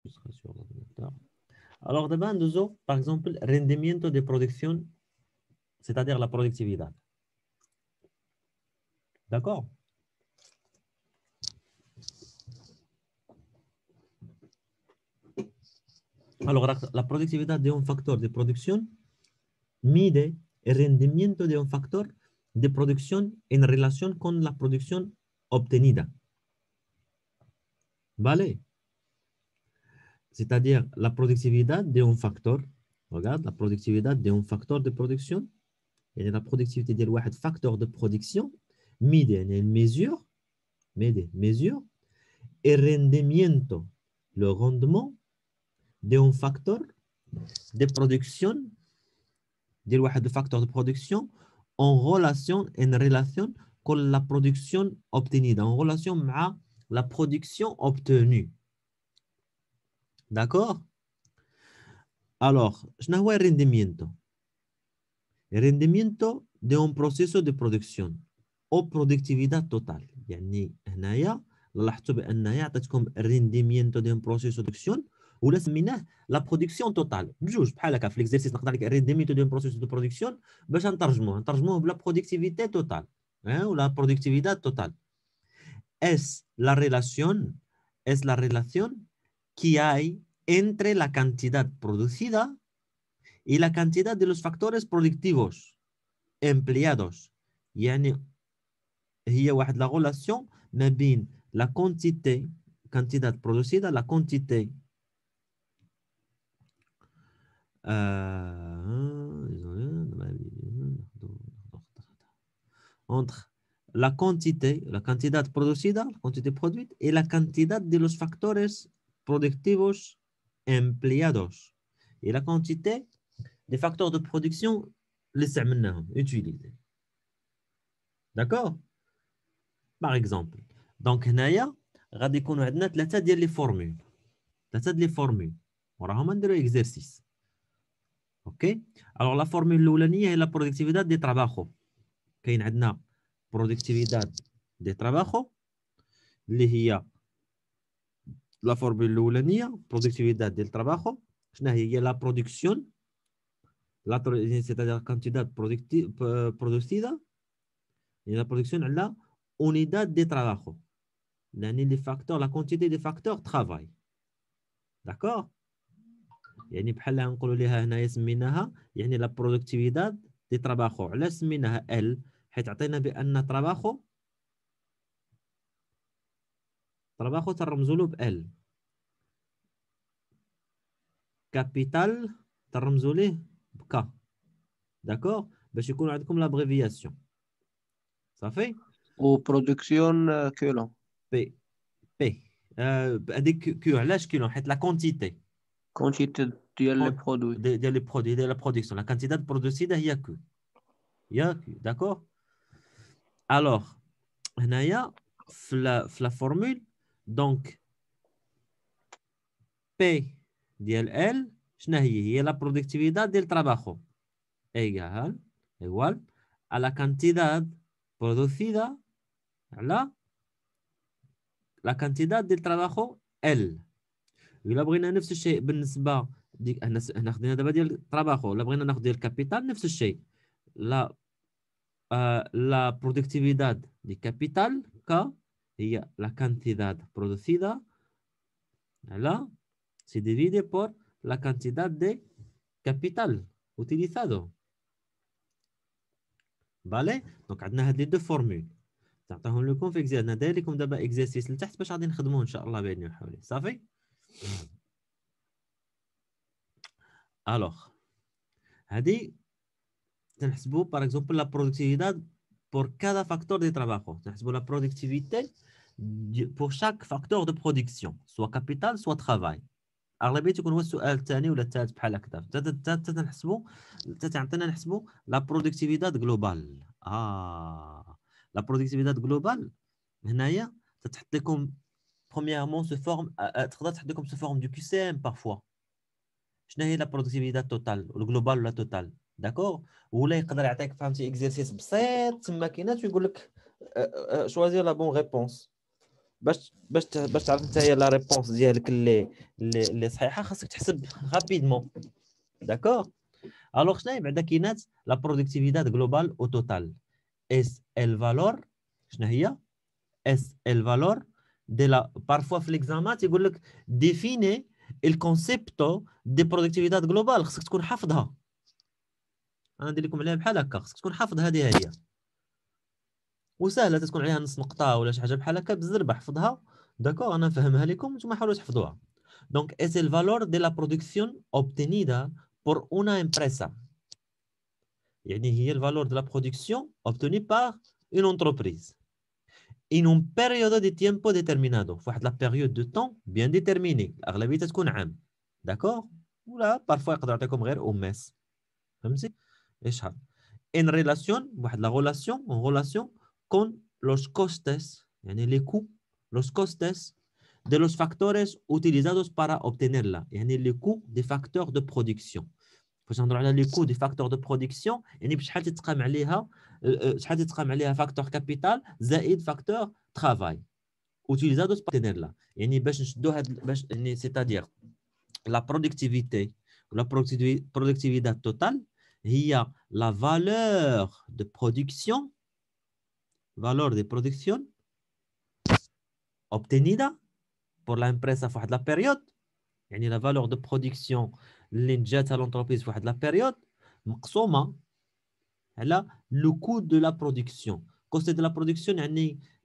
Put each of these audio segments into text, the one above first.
Ce sera sur l'ordinateur. Alors, d'abord, nous avons, par exemple, rendimiento de production, c'est-à-dire la productivité. D'accord? Alors, la productividad de un factor de producción mide el rendimiento de un factor de producción en relación con la producción obtenida. ¿Vale? C'est-à-dire la productividad de un factor, regarde, la productividad de un factor de producción, et la productivité de un facteur de production, mide une mesure, el rendimiento, le rendement de un factor de production, de un facteur de production en relation con la production obtenida, en relation avec la production obtenue. D'accord? Alors, je n'ai pas rendimiento. El rendimiento de un proceso de producción o productividad total. يعني هنايا لاحظتوا بأنها عطاتكم rendimiento de un proceso de production ولا سميناه لا برودكسيون توتال بجوج بحال هكا في ليكزيرسيس نقدر لك rendimiento de un proceso de production باش نترجموه بلا productivité totale ولا productividad total. Es la relación que hay entre la cantidad producida y la cantidad de los factores productivos empleados. يعني هي واحد la relation ما بين la quantité producida, la quantité entre la quantité producida, la quantité produite et la cantidad de los factores productivos empleados et la quantité des facteurs de production اللي استعملناهم utilisés. D'accord? Par exemple, donc هنايا غادي يكونوا عندنا ثلاثه ديال لي فورمول وراهم نديروا اكزرسيس. اوكي alors la formule الاولانيه هي la productividad de trabajo. كاين عندنا productividad de trabajo اللي هي la formule الاولانيه productividad del trabajo. شنو هي la production c'est-à-dire quantité producida et la production على unidad de trabajo. يعني les facteurs, la quantité des facteurs travail. D'accord? يعني بحال نقولوا لها هنايا سميناها يعني لا برودكتيفيداد دي تراباخو. علاش سميناها ال؟ حيت عطينا بان تراباخو ترمزوا له بال. كابيتال ترمزوا ليه بكا. داكور؟ باش يكون عندكم لابريفياسيون. صافي؟ و برودكسيون كيلو بي هذيك كيو. علاش كيلو؟ حيت لا كونتيتي ديال لي برودوي ديال لي برودوي ديال لا برودكسيون. لا كانتيتات برودوسيدا هي كيو. D'accord? Alors, هنايا في la formule, donc P ديال L شنو هي la productividad del trabajo igual a la cantidad producida على la cantidad del trabajo L. إلا بغينا نفس الشيء بالنسبة ديك هنا خدينا دابا ديال التراباخو، إلا بغينا ناخذ ديال الكابيتال نفس الشيء. La productividad de capital K هي la cantidad producida se divide por la cantidad de capital utilizado. Vale? Donc عندنا هاد لي دو فورمول تعطيهم لكم في انا داير لكم دابا اكزرسيس لتحت باش غادي نخدموه ان شاء الله باذن وحولي. صافي؟ الوغ هادي تنحسبوا باغ اكزومبل لا برودكتيفيداد pour cada facteur de trabajo. C'est la productivité pour chaque facteur de production, soit capital, soit travail. أغلبية يكون هو السؤال الثاني ولا الثالث بحال هكذا. تعطينا نحسبوا لا برودكتيفيداد جلوبال. لا برودكتيفيداد جلوبال هنايا تتحط لكم برومييرمون سو فورم، تقدر تحط لكم سو فورم دو كيو سي ام بارفوا. شنو هي لا برودكتيفيداد توتال والجلوبال ولا توتال؟ داكور؟ ولا يقدر يعطيك فهمتي اكزرسيس بسيط تما كاينات ويقول لك شوازير لا بون ريبونس. باش تعرف انت هي لا ريبونس ديالك اللي صحيحه، خاصك تحسب رابيدمون. داكور. الوغ شنو هي بعدا كاينات لا برودكتيفيتات جلوبال او توتال، اس الفالور. شنو هي اس الفالور دي لا؟ بارفوا في ليكزامان تيقول لك ديفيني الكونسيبتو دي برودكتيفيتات جلوبال، خصك تكون حافظها. انا ندير لكم عليها بحال هكا، خصك تكون حافظ هذه هي، وسهله تكون عليها نص نقطه ولا شي حاجه بحال هكا بالزربه، حفظها. داكور، انا نفهمها لكم نتوما حاولوا تحفظوها. دونك اس الفالور دي لا برودكسيون اوبتينيدا بور اون امبريسا، يعني هي الفالور دو لا برودكسيون اوبتوني بار اون انتربريز en un periodo de tiempo determinado، في واحد لا بيريود دو طون بيان ديتيرميني، الاغلبيه تكون عام. داكور، ولا بارفوا يقدر يعطيكم غير او ميس، فهمتي ايش هاد ان ريلاسيون، واحد لا ريلاسيون اون ريلاسيون كون لوس كوستس، يعني لي كو لوس كوستس de los factores utilizados para obtenerla، يعني لي كو دي فاكتور دو برودكسيون. فاش نهضروا على لي كو دي فاكتور دو برودكسيون، يعني بشحال تتقام عليها، شحال تتقام عليها فاكتور كابيتال زائد فاكتور ترافاي utilizados para obtenerla. يعني باش نشدو هاد باش يعني سيتادير لا برودكتيفيتي ولا برودكتيفيتات توتال هي لا فالور دو برودكسيون، valeur de production obtenida pour la empresa في واحد لا بيريود، يعني لا فالور دو برودكسيون اللي نجاتها لونتربريز في واحد لا بيريود مقسومه على لو كو دو لا برودكسيون. كوست دو لا برودكسيون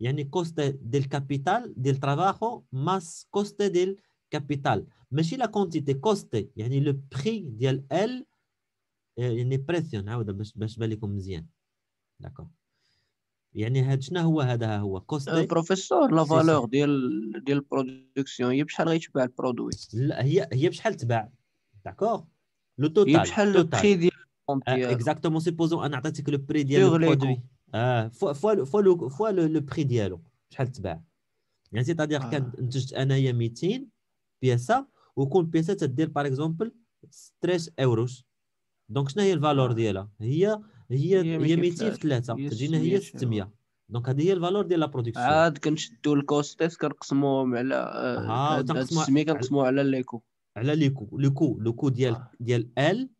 يعني كوست ديال الكابيتال ديال ترافاخو ماس كوست ديال كابيتال، ماشي لا كونتيتي. كوست يعني لو بري ديال ال، يعني بريسيون نعاود باش تبان لكم مزيان. داكور، يعني هاد شنو هو هذا؟ هو كوستي. بروفيسور لا سي فالور سا، ديال البرودكسيون هي بشحال غيتباع البرودوي؟ لا هي بشحال تباع. داكور، لو هي توتال بشحال لو توتال بري ديال الكونت ديالو اكزاكتومون. سيبوزون انا عطيتك لو بري ديال لو سيغ ليكو؟ برودوي، فوا لو بري ديالو شحال تباع. يعني سيتادير كان انتجت انايا 200 بياسه، وكل بياسه تدير باغ اكزومبل 13 اوروش. دونك شنو هي الفالور ديالها؟ هي هي 200 في 200 في 3 3 هي تجينا هي 600 ايوا. 600. دونك هذه هي الفالور ديال لا برودكسيون. عاد كنشدو الكوستيس كنقسموهم على ها هاد وتنقسموا 600 كنقسموها على ليكو. على لو كو ديال ال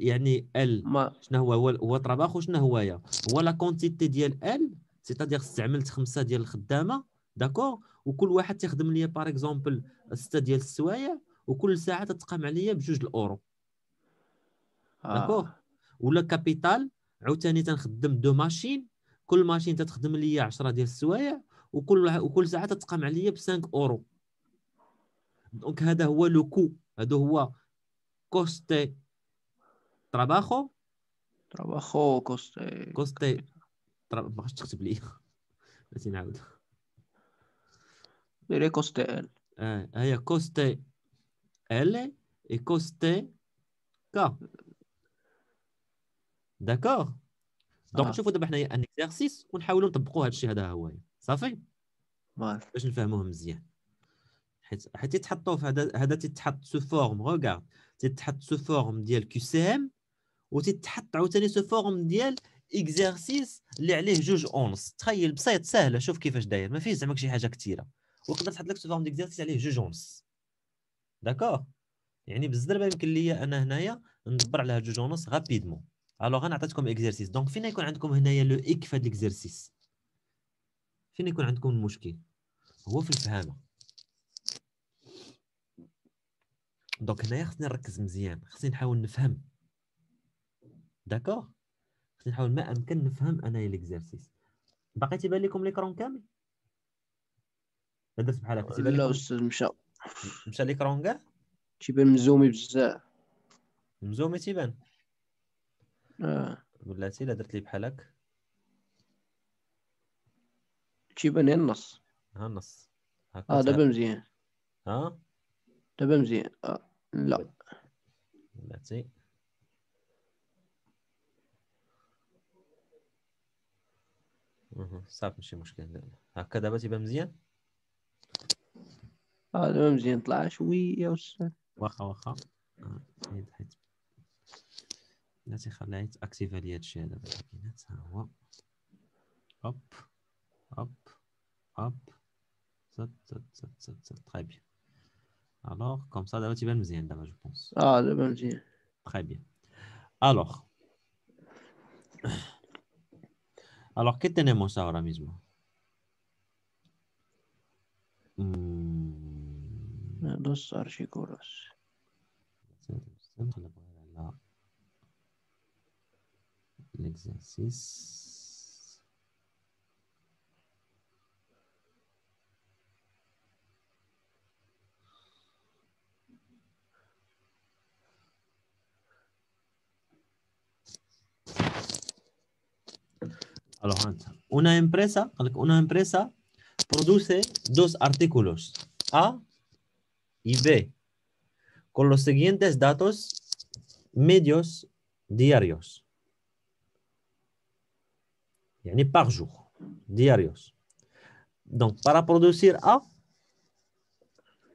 يعني ال. ما شنو هو طراباخ، وشنو هو هو لا كونتيتي ديال ال، سيتادير استعملت 5 ديال الخدامه. داكور، وكل واحد تخدم ليا باغ اكزومبل 6 ديال السوايع، وكل ساعه تتقام عليا بجوج الاورو. داكور، ولا كابيتال عاوتاني تنخدم دو ماشين، كل ماشين تتخدم ليا 10 ديال السوايع، وكل ساعه تتقام عليا ب 5 اورو. دونك هذا هو لو كو، هذا هو كوستي تراباخو. تراباخو كوستي كوستي ما بغاش تكتب لي بغيتي نعاود. ديري كوستي ال. هي كوستي ال اي كوستي كا. داكوغ. دونك نشوفوا دابا حنايا ان اكزارسيس ونحاولوا نطبقوا هذا الشيء. هذا هو صافي ماشي. باش نفهموه مزيان. حيت تيتحطوا في هذا تيتحط سو فورم، روغارد تيتحط سو فورم ديال كيو سي ام، وتتحط عاوتاني سو فورم ديال اكزارسيس اللي عليه جوج اونص. تخيل بسيط سهله، شوف كيفاش داير، ما فيه زعما شي حاجه كثيره، وتقدر تحط لك سو فورم ديكزارسيس عليه جوج اونص. داكوغ، يعني بالزربه يمكن ليا انا هنايا ندبر على جوج ونص غابيدمون. الوغ انا عطيتكم اكزارسيس، دونك فين يكون عندكم هنايا لو اك في هذا الاكزارسيس؟ فين يكون عندكم المشكل؟ هو في الفهامه. دونك هنايا خصني نركز مزيان، خصني نحاول نفهم. داكوغ، خصني نحاول ما امكن نفهم انايا الاكزارسيس. باقي تيبان لكم ليكرون كامل؟ درت بحال هكا تيبان لا لكم؟ استاذ مشى. مشى ليكرون كاع؟ تيبان مزومي بزاف. مزومي تيبان؟ اه بلاتي لا درت لي بحال هكا. تيبان غير النص. ها النص هكا دابا مزيان. ها دابا مزيان. لا بلاتي. صافي ماشي مشكل. هكا دابا تيبان مزيان. دابا مزيان طلع شويه استاذ. واخا حيت بلاتي خليها يتاكتيفا لي هادشي هذا باقي. ها هو هوب هوب هوب Très bien. Alors, comme ça, tu vas me dire, je pense. Ah, دابا مزيان. Très bien. Alors, ¿qué tenemos ahora mismo? Dos archícolas. L'exercice. Alors, una empresa produce dos artículos, A y B, con los siguientes datos medios diarios. يعني par jour, diarios. Donc, para producir A,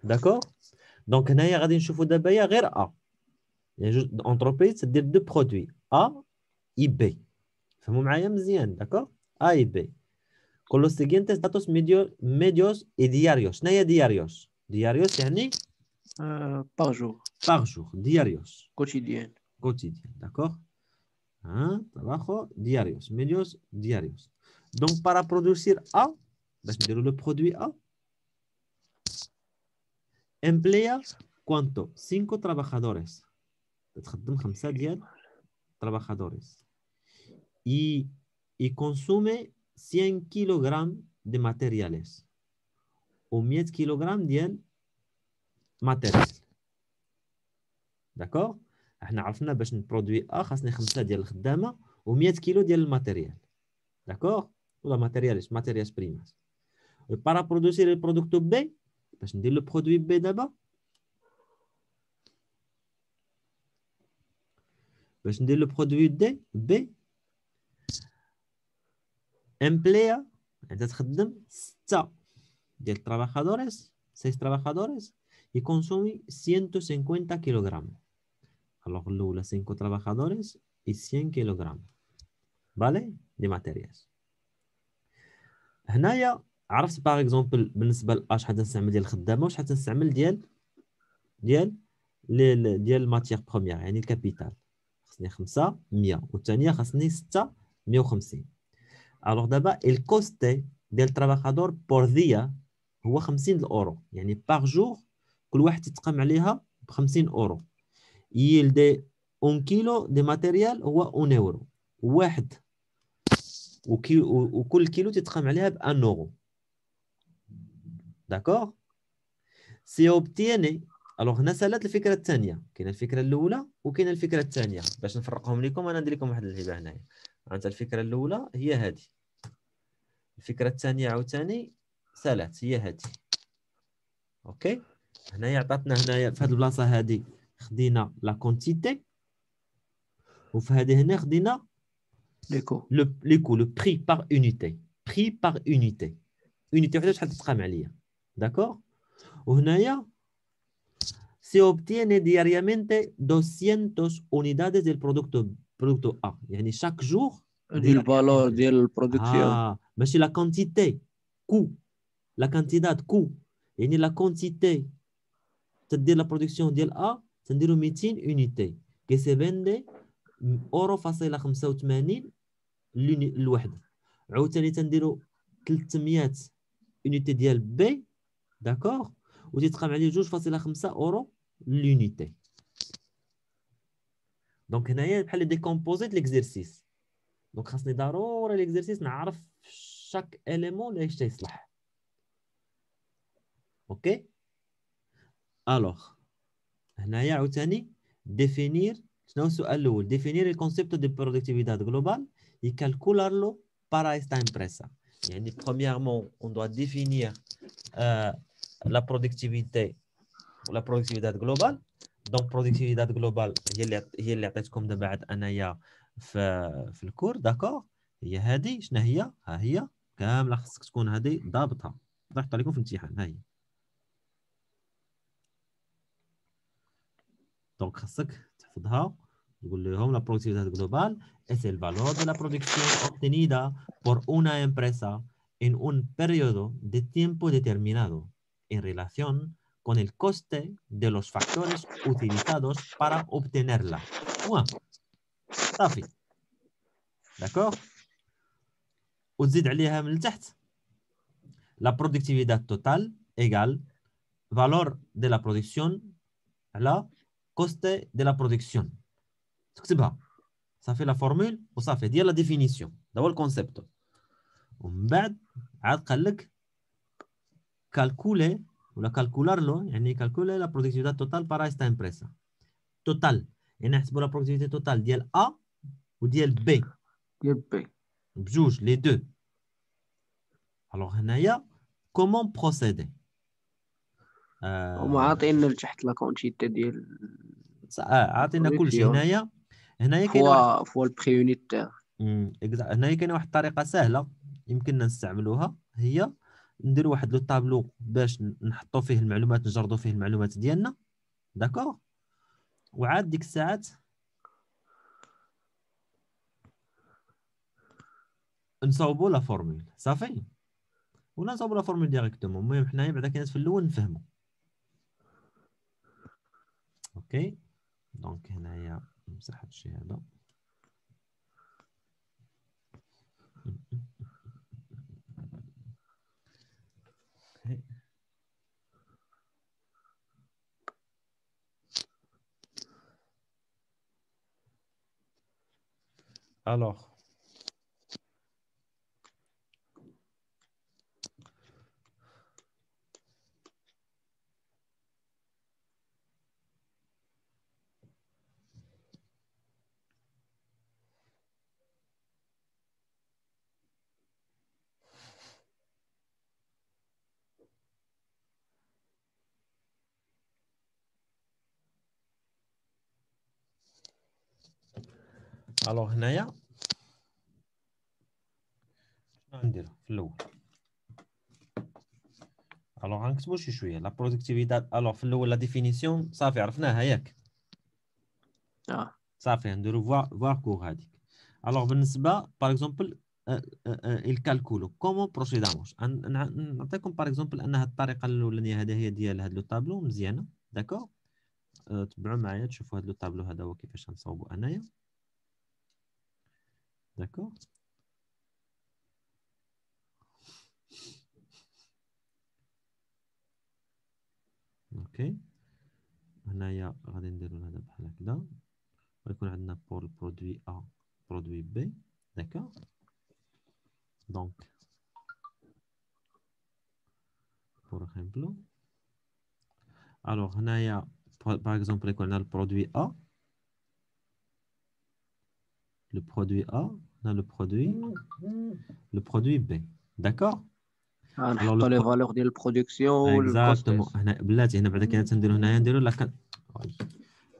d'accord? Donc, هنايا غادي نشوفوا دابا غير A. يعني entreprise تدير deux produits, A et B. فهموا معايا مزيان, d'accord? A et B. Con los siguientes datos medios y diarios. شنو هي diarios? Diarios يعني par jour. Par jour, diarios. Quotidien. Quotidien, d'accord? Hein? Trabajo diarios, medios diarios. Donc, para producir A, le produit A, emplea ¿cuánto? 5 trabajadores. تخدم 5 ديال trabajadores. Y consume 100 kilogramos de materiales. O 100 kilogramos ديال matériel. D'accord? احنا عرفنا باش نبرودوي A خاصني 5 ديال الخدامه و100 كيلو ديال الماتيريال. داكوغ؟ ولا ماتيرياليش بريماس. Para producir el producto B, باش ندير لو برودوي B دابا. باش ندير لو برودوي B emplea انت تخدم 6 ديال trabajadores, 6 trabajadores y consume 150 kilogramos. Alors الاولى 5 trabajadores y 100 kilogramos. Vale? De materiais. هنايا عرفت باغ اكزومبل بالنسبه ل شحال تنستعمل ديال الخدامه وشحال تنستعمل ديال الماتيغ بروميير يعني الكابيتال. خصني 5 100 والثانيه خصني 6 150. الوغ دابا الكوستي ديال التراباخادور بور ديا هو 50 الاورو يعني باغ جور كل واحد تتقام عليها ب 50 اورو. يل دي 1 كيلو دي ماتيريال هو 1 اورو واحد وكل كيلو تتقام عليها ب 1 اورو. داكوغ سي اوبتيني. الوغ هنا سالات الفكره الثانيه. كاينه الفكره الاولى وكاينه الفكره الثانيه. باش نفرقهم لكم انا ندير لكم واحد الهبه هنايا. انت الفكره الاولى هي هذه، الفكره الثانيه عاوتاني سالات هي هذه. اوكي هنايا عطاتنا هنايا في هذه البلاصه هذه خدينا لا كونتيتي وفي هذه هنا خدينا لو كو لو بري بار اونيتي. بري بار اونيتي اونيتي وحده شحال تتقام عليا. داكوغ وهنايا se obtiene diariamente 200 unidades del producto A. يعني chaque jour le valeur de la production. ماشي la quantité coût. La quantité coût يعني la quantité تدير la production ديال A تنديرو 200 unité كي سي فيندي اورو فاصله 85 الوحده. عاوتاني تنديرو 300 unité ديال B. داكوغ وتيتقام عليه 2.5 اورو l'unité. دونك هنايا بحال ديكومبوزيت ليكزيرسيس. دونك خاصني ضروري ليكزيرسيس نعرف شاك اليمون لاش تيصلح. اوكي الوغ هنايا عاوتاني ديفينير. شنو السؤال الاول؟ ديفينير الكونسيبت دي برودكتيفيتاد جلوبال y calcularlo para esta empresa. يعني premièrement on doit définir la productivité globale. Donc productivité globale هي اللي عطيتكم دابا عاد انايا في الكور. داكور هي هذه. شنو هي؟ ها هي كامله خصك تكون هذه ضابطها. ضحط عليكم في الامتحان. ها هي. دونك خصك تحفظها تقول لهم la productividad global es el valor de la producción obtenida por una empresa en un periodo de tiempo determinado en relación con el coste de los factores utilizados para obtenerla. Point. صافي. D'accord? وتزيد عليها من التحت la productividad totale égale valeur de la production على coste de la production. تكتبها صافي لا فورمول وصافي ديال لا ديفينيسيون. هذا هو الكونسيبت. ومن بعد عاد قال لك كالكولي ولا كالكولارلو، يعني كالكولي لا برودكتيفيتي توتال بارا استا امبريسا. توتال يعني نحسبوا لا برودكتيفيتي توتال ديال ا وديال بي. ديال بي بجوج لي دو. الوغ هنايا كومون بروسيدي. هما عاطينا لتحت لا كونتيتي ديال عاطينا كلشي هنايا. هنايا كاين واحد فوا البري يونيتير. هنايا كاين واحد الطريقه سهله يمكننا نستعملوها، هي نديروا واحد لو طابلو باش نحطوا فيه المعلومات، نجردوا فيه المعلومات ديالنا. داكوغ. وعاد ديك الساعات نصاوبوا لا فورمول صافي، ولا نصاوبوا لا فورمول ديريكتومون. المهم حنايا بعدا كانت في الاول نفهموا. اوكي دونك هنايا نمسح هادشي هذا. Alors, هنايا شنو نديرو في الاول؟ غنكتبو شي شويه لا برودكتيفيتي. في الاول لا ديفينيسيون صافي عرفناها ياك. صافي نديرو فوار كور هذيك. بالنسبه باغ اكزومبل الكالكولو كومون بروسيداموس. نعطيكم باغ اكزومبل ان هاد الطريقه الاولانيه هذه هي ديال هاد لو طابلو مزيانه. داكوغ. تبعوا معايا تشوفوا هاد لو طابلو هذا هو كيفاش غنصاوبو انايا. داكوغ. اوكي هنايا غادي نديرو هذا بحال هكذا، ويكون عندنا بور البرودوي ا برودوي بي. داكوغ. دونك بور اكزومبل هنايا باغ اكزومبل يكون عندنا البرودوي ا، le produit A, on a le produit B. D'accord? نحطوا لي فالور ديال البرودكسيون اكزاكتومون. والكوست. هنا بلاتي هنا بعدا كاين تنديرو هنايا نديرو لا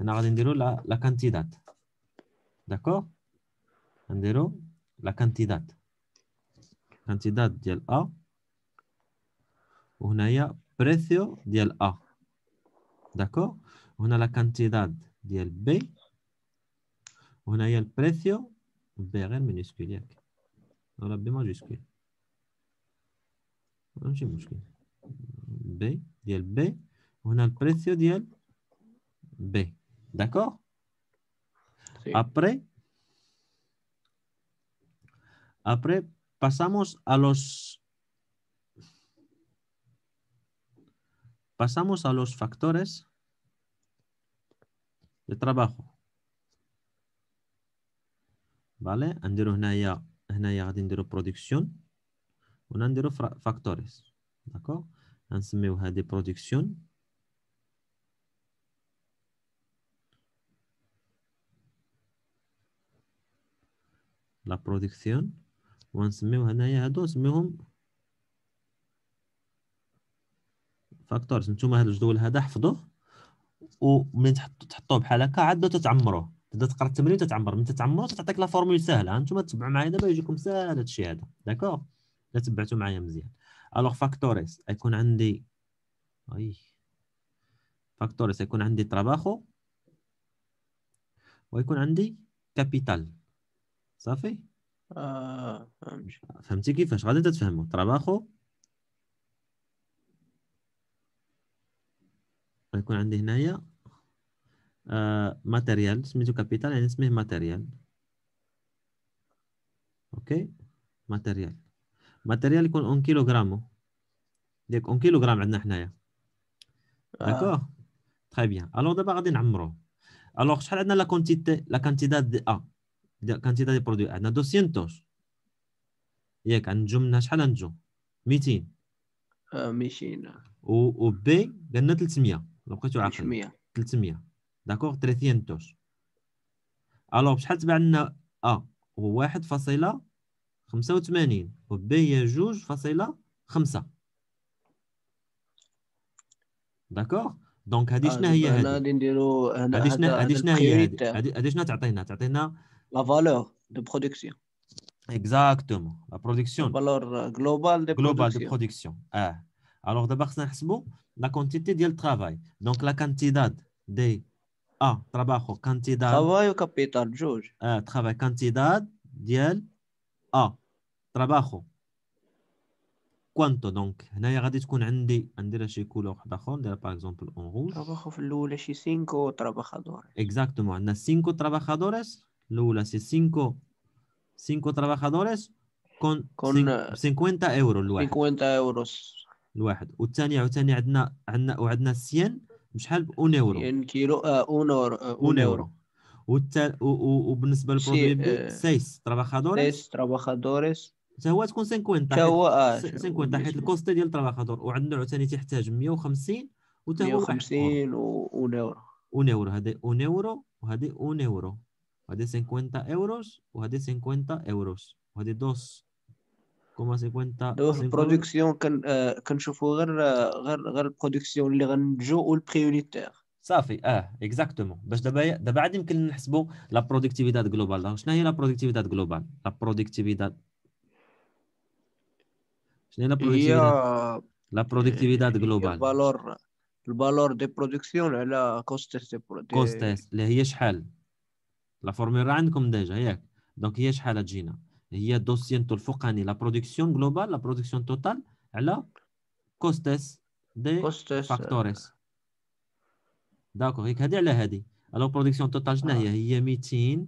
هنا غادي نديرو لا كانتيدات. داكوغ. نديرو لا كانتيدات ديال A، وهنايا بريسيو ديال A. داكوغ. وهنا لا كانتيدات ديال B، وهنايا البريسيو بي غير مينيسكول ياك ولا بي ماجيسكول ماشي مشكل. بي ديال بي، وهنا البريسيو ديال بي. داكوغ. Après pasamos a los factores de trabajo. Vale, نديرو هنايا غادي نديرو production وهنا نديرو factores. داكوغ. غنسميو هادي production لا برودكسيون، ونسميو هنايا هادو نسميوهم فاكتورز. نتوما هاد الجدول هذا حفظوه، ومن تحطوه بحال هكا عاد تتعمروه. تبدا تقرا التمرين تتعمر، من تتعمرو تعطيك لا فورمول ساهله. نتوما تتبعوا معايا دابا يجيكم ساهل هادشي هذا. داكوغ. الا تبعتوا معايا مزيان. فاكتوريز يكون عندي فاكتوريز يكون عندي تراباخو، ويكون عندي كابيتال. صافي. فهمت. فهمتي كيفاش غادي تتفهموا تراباخو غيكون عندي هنايا ماتيريال سميتو كابيتال يعني اسمه ماتيريال اوكي ماتيريال يكون اون كيلوغرام ديك اون كيلوغرام عندنا حنايا داكوغ تري بيان الوغ دابا غادي نعمروه الوغ شحال عندنا لا كونتيتي لا كانتيداد دي كانتيداد دي برودوي عندنا 200 ياك غنجو منها شحال غنجو 200 200 و بي قالنا 300 لو بقيتو عاقلين 300 300 داكوغ 300 الوغ بشحال تبع لنا هو 1.85 و بي هي 2.5 داكوغ دونك هادي شنو هي دابا هنا هادي غادي نديرو هنا هادي شنو هذا هادي هي البريوريتير هادي شنو تعطينا لا فالور دو برودكسيون اكزاكتومون لا لا برودكسيون فالور جلوبال دي global de برودكسيون. production alors d'abord خصنا نحسبوا la quantité ديال الترافاي donc la cantidad de trabajo cantidad ترافاي وكابيتال بجوج. travail cantidad ديال trabajo quanto donc هنايا غادي تكون عندي نديرها شي كولور واحد اخر نديرها باغ اكزومبل اون روج تراباخو في الاولى شي 5 تراباخادور. اكزاكتومون عندنا 5 trabajadores الاولى سي 5 trabajadores كون كون 50 اورو الواحد 50 euros والثانيه عاوتاني عندنا 100 بشحال ب 1 اورو 100 كيلو 1 اورو 1 1 اورو اورو. وبالنسبه للبرودوي بي 6 6 trabajadores تراباخادوريس حتى هو تكون 50 تا حيت هو 50 حيت بالنسبة الكوستي ديال التراباخادور وعندنا عاوتاني تيحتاج 150 وتا هو الواحد اخر 150 و 1 اورو. 1 اورو هذه 1 اورو وهذه 1 اورو هذه 50 اوروس وهذه 50 اوروس وهذه 2.50 دابا في 5 euros. البرودكسيون كنشوفوا غير البرودكسيون اللي غنجو والبريوريتير. صافي اكزاكتومون باش دابا عاد يمكن نحسبوا لا برودكتيفيتات جلوبال شنو هي لا برودكتيفيتات جلوبال لا برودكتيفيتات شنو هي لا هي برودكتيفيتات لا برودكتيفيتات جلوبال الفالور دي برودكسيون على كوستس كوستيس اللي هي شحال لا فورمول راه عندكم ديجا ياك دونك هي شحال تجينا هي 200 الفوقاني لا برودكسيون جلوبال لا برودكسيون توتال على كوستيس دي كوستس. فاكتوريس داكوغ هيك هادي على هادي الو برودكسيون توتال شنو هي 200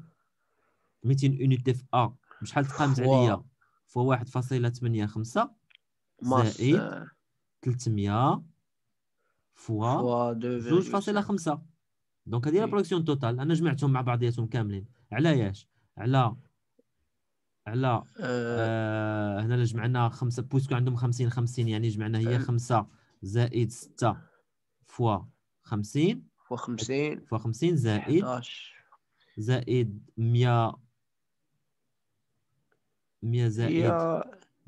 اونيتي في بشحال تقامت عليا فوا 1.85 ماس زائد 300 فوا 2.5. 2.5 دونك هذه لا برودكسيون توتال انا جمعتهم مع بعضياتهم كاملين على ياش على هنا اللي جمعنا 5 بويسكو عندهم 50 يعني جمعنا هي 5 زائد 6 فوا 50 فوا 50 فوا 50 زائد 11 زائد 100 زائد هي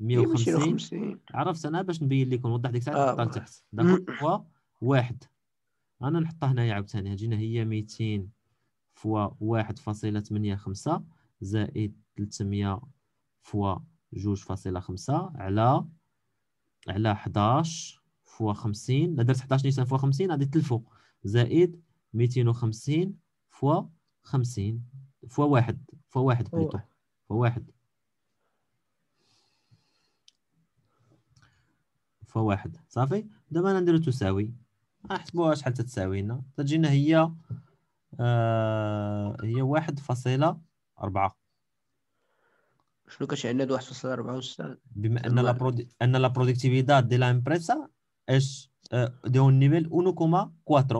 ماشي 150 50. عرفت انا باش نبين لكم نوضح ديك الساعه نحطها لتحت داكوغ فوا واحد انا نحطها هنايا عاوتاني جينا هي 200 فوا 1.85 زائد 300 فوا 2.5 على 11 فوا 50 لا درت 11 نيسان فوا 50 غادي تلفو زائد 250 فوا 50 فوا واحد بلوتو فوا واحد صافي دابا نديرو تساوي نحسبوها شحال تتساوي لنا تجينا هي هي 1.4 شنو كتعني هاد 1.4 أستاذ؟ بما ان لا برودكتيفيداد دي لا امبريسا اش دي اون نيفيل 1.4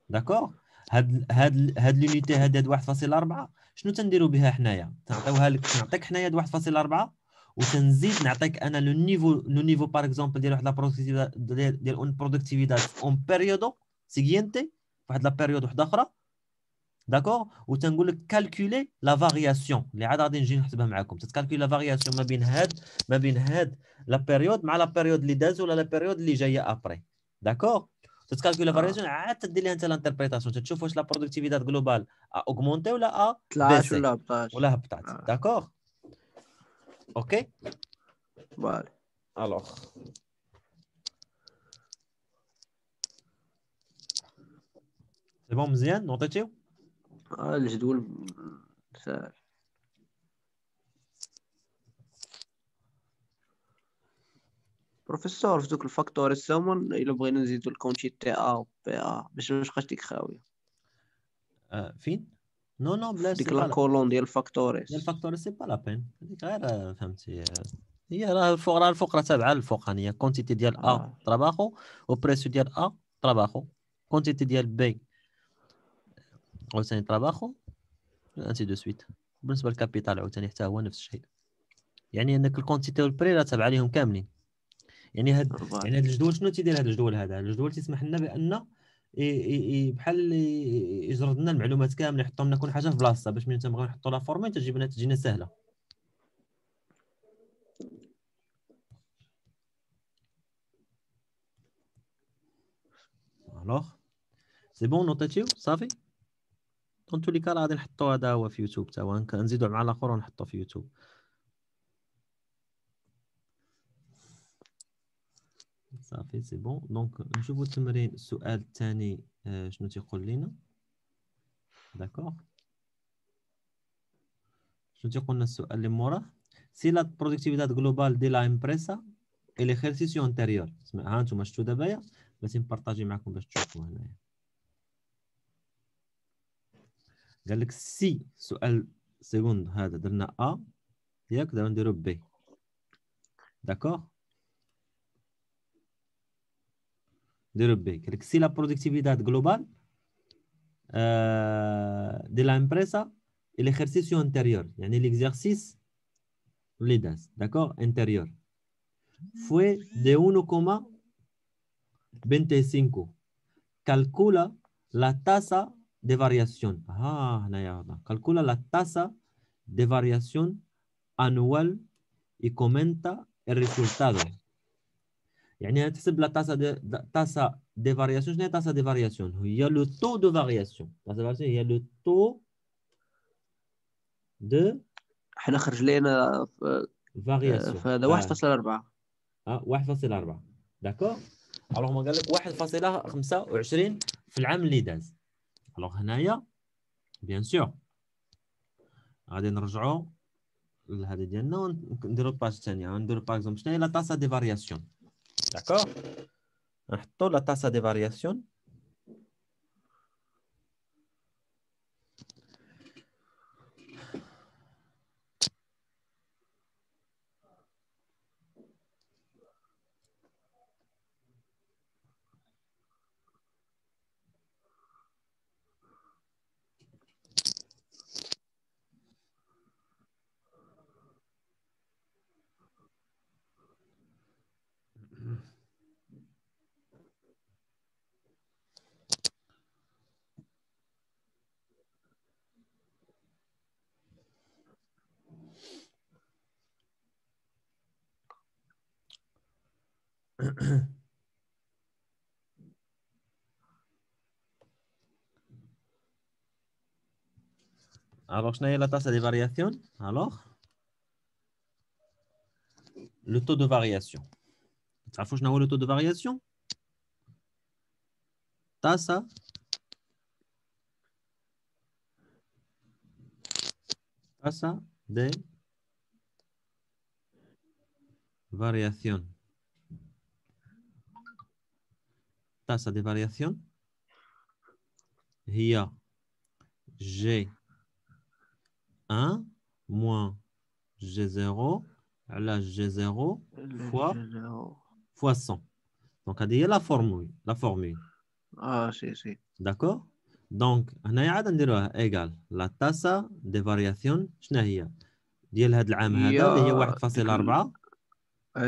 داكوغ هاد لونيتي هاد 1.4 شنو تنديرو بها حنايا تنعطيوها لك نعطيك حنايا 1.4 وتنزيد نعطيك انا لو نيفو باغ اكزومبل ديال واحد لا برودكتيفيداد ديال اون برودكتيفيداد اون بيريودو سيغينتي واحد لا بيريود واحده اخرى داكوغ وتنقول لك كالكولي لا فارياسيون اللي عاد غادي نجي نحسبها معكم تتكالكولي لا فارياسيون ما بين هاد لا بيريود مع لا بيريود اللي داز ولا لا بيريود اللي جايه ابري داكوغ تتكالكولي لا فارياسيون عاد تدير لها انت لانتربريتاسيون تشوف واش لا برودكتيفيتاد جلوبال اوغمونتي ولا طلعت بيسي ولا هبطات ولا هبطات داكوغ اوكي فوالا. الوغ سي بون مزيان نوطيتيو الجدول ساهل. بروفيسور في دوك الفاكتور السومون الا بغينا نزيدو الكونتيتي ا و بي ا باش ما تبقاش ديك خاويه فين؟ نو نو في بلاش، سي ديك با لا لا. كولون ديال ديال الفاكتوريس. الفاكتور سي با لا بين، هذيك غير فهمتي، هي راه الفوق راه تابعه للفوقانيه. كونتيتي ديال ا تراباخو وبريسيو ديال ا تراباخو، كونتيتي ديال بي عاوتاني تراباخو، انتي دو سويت. بالنسبه للكابيتال عاوتاني حتى هو نفس الشيء، يعني انك الكونتيتي والبري راه تابعه ليهم كاملين. يعني هاد الجدول شنو تيدير؟ هذا الجدول الجدول تيسمح لنا بان بحال يجرد لنا المعلومات كامله، يحطوا لنا كل حاجه في بلاصتها، باش ملي تنبغيو نحطوا لا فورمي تجينا سهله. الوغ سي بون نوتاتيو صافي. دون تو لي كا غادي نحطوا هذا هو في يوتيوب تا هو، نزيدو مع الاخر ونحطوا في يوتيوب. صافي سي بون. دونك نشوفوا التمرين السؤال الثاني شنو تيقول لنا. داكوغ، شنو تيقول لنا السؤال اللي موراه؟ سي لا برودكتيفيتات جلوبال دي لا امبريسا اي ليكزيرسيسيو انتيريور. ها انتم شفتوا دابا، بغيتي نبارطاجي معكم باش تشوفوا هنايا. قال لك سي سؤال سيكوند هذا درنا ا ياك، دابا نديرو بي. داكوغ، نديرو بي. قال لك سي لا برودكتيفيتات جلوبال de la empresa et l'exercicio antérieur, يعني l'exercice اللي داز d'accord intérieur fue de 1,25. calcula la tasa de variación. هنايا calcula la tasa de variación anual y comenta el resultado. يعني تحسب لا تاسا دي فارياسيون. شنو هي تاسا دي فارياسيون؟ هي لو تو دو فارياسيون. تاسا هي لو تو دو حنا خرج لينا فارياسيون. في هذا 1.4. 1.4 داكور. الوغ ما قال لك 1.25 في العام اللي داز. الوغ هنايا بيان سور غادي نرجعوا لهذه ديالنا ونديروا الباج الثانيه. غنديروا باغ اكزومبل شنو هي لا تاسا دي فارياسيون. داكور، نحطوا لا تاسا دي فارياسيون. Alors, شنو هي لا تاسا دي فارياسيون؟ alors le taux de variation. تعرفوا شنو هو le taux de variation؟ tasa de variación. tasa de variación هي G1 moins G0 على G0 fois 100. Donc هذه هي la formule. سي D'accord. Donc هنايا عاد نديروها ايغال لا تاسا دي فارياسيون. شنو هي ديال هذا العام هذا اللي هي 1.4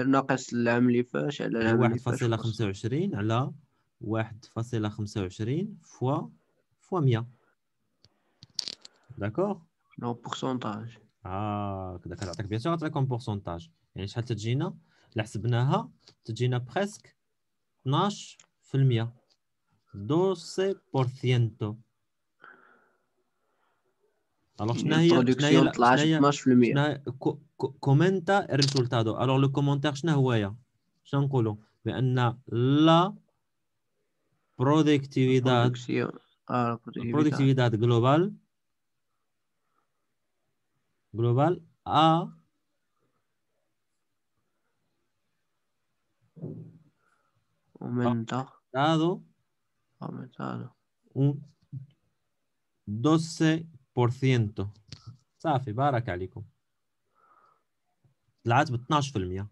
ناقص العام اللي فاش على العام اللي فاش 1.25 على 1.25 فوا 100. داكور. نو بورسونتاج. كذا كتعطيك بيان سور غتعطيك بورسونتاج. يعني شحال تجينا الا حسبناها تجينا بريسك 12%. 12%. الوغ شنو هي 12%. كومنتا الريزولتادو. الوغ لو كومونتير شنو هويا؟ شنو نقولوا؟ بان لا productividad global a aumentado un 12%. صافي بارك عليكم. طلعت ب 12%.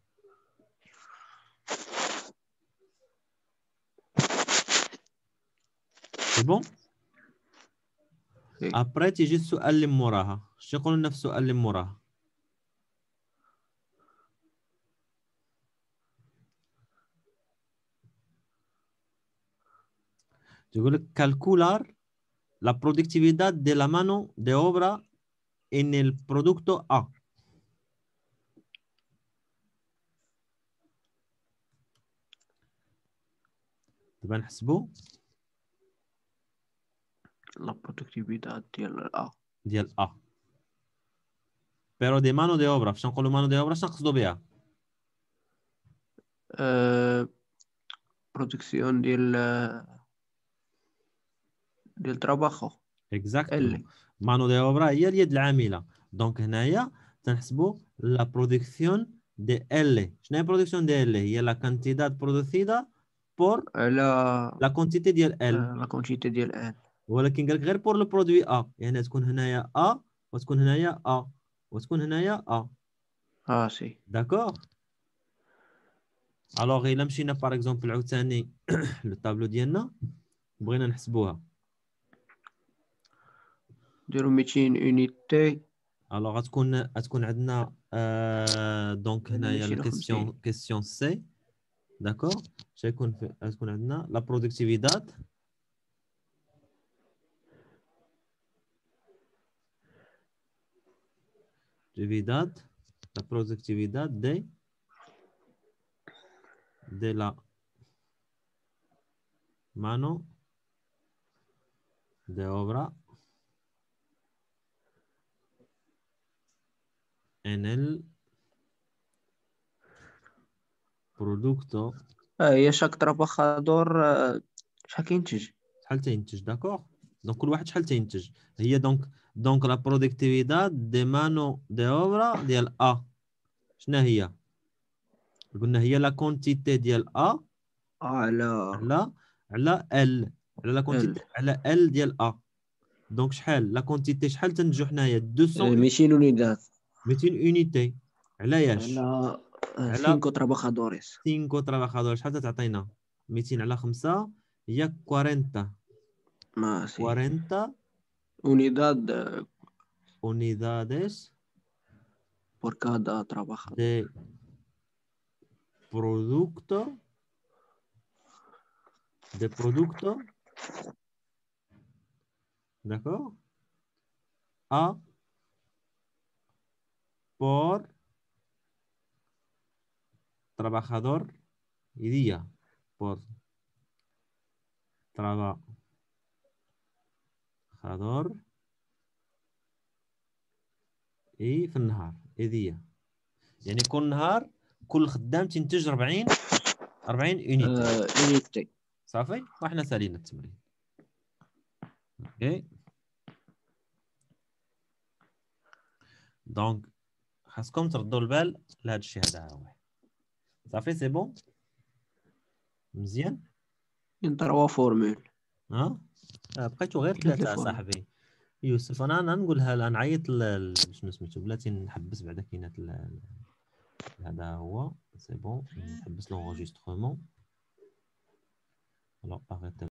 سي بون. ابري تيجي السؤال اللي موراها. شنو يقولوا لنا في السؤال اللي موراها؟ تقول لك calcular la productividad de la mano de obra en el producto A. دابا نحسبوا la productividad ديال A. pero de mano de obra. فاش نقولوا mano de obra شنو نقصدوا بها؟ برودكسيون ديال trabajo. اكزاكتومون. mano de obra هي اليد العامله. دونك هنايا تنحسبوا la producción de L. شنو هي producción de L؟ هي la cantidad producida por la quantité ديال L. la quantité ديال L. ولكن قال لك غير بور لو برودوي A. يعني تكون هنايا A وتكون هنايا A وتكون هنايا A. سي. داكور. الوغ الا مشينا باغ اكزومبل عاوتاني للطابلو ديالنا بغينا نحسبوها. نديرو 200 يونيتي. الوغ غتكون عندنا دونك هنايا الكيسيون سي. داكور. غتكون عندنا لا برودكتيفيداد la productividad de la mano de obra en el producto. هي شاك تراباخادور شحال كينتج؟ شحال تينتج. داكور. دونك كل واحد شحال تينتج. هي دونك لا برودكتيفيداد دي مانو دي اوبرا ديال A شنو هي؟ قلنا هي لا كونتيتي ديال A على L. على لا كونتيتي على L ديال A. دونك شحال لا كونتيتي شحال تنتجو حنايا 200 يونيتات. 200 يونيتي. على ياش؟ على 5 trabajadores. 5 trabajadores. شحال تعطينا؟ 200 على 5 هي 40. 40 unidades por cada trabajador de producto, d'accord, A por trabajador y día por trabajador y في النهار إذية. يعني كل نهار كل خدام تنتج 40 يونيتي. صافي وحنا سالينا التمرين. اوكي. دونك خاصكم تردوا البال لهذا الشيء هذا هو. صافي سي بون. مزيان. نديروا فورمول. بقيتو غير 3 صاحبي. يوسف انا نقولها لا نعيط شنو سميتو بلاتي نحبس بعدا كاينات هذا هو سي بون. نحبس لونجسترومون. الوغ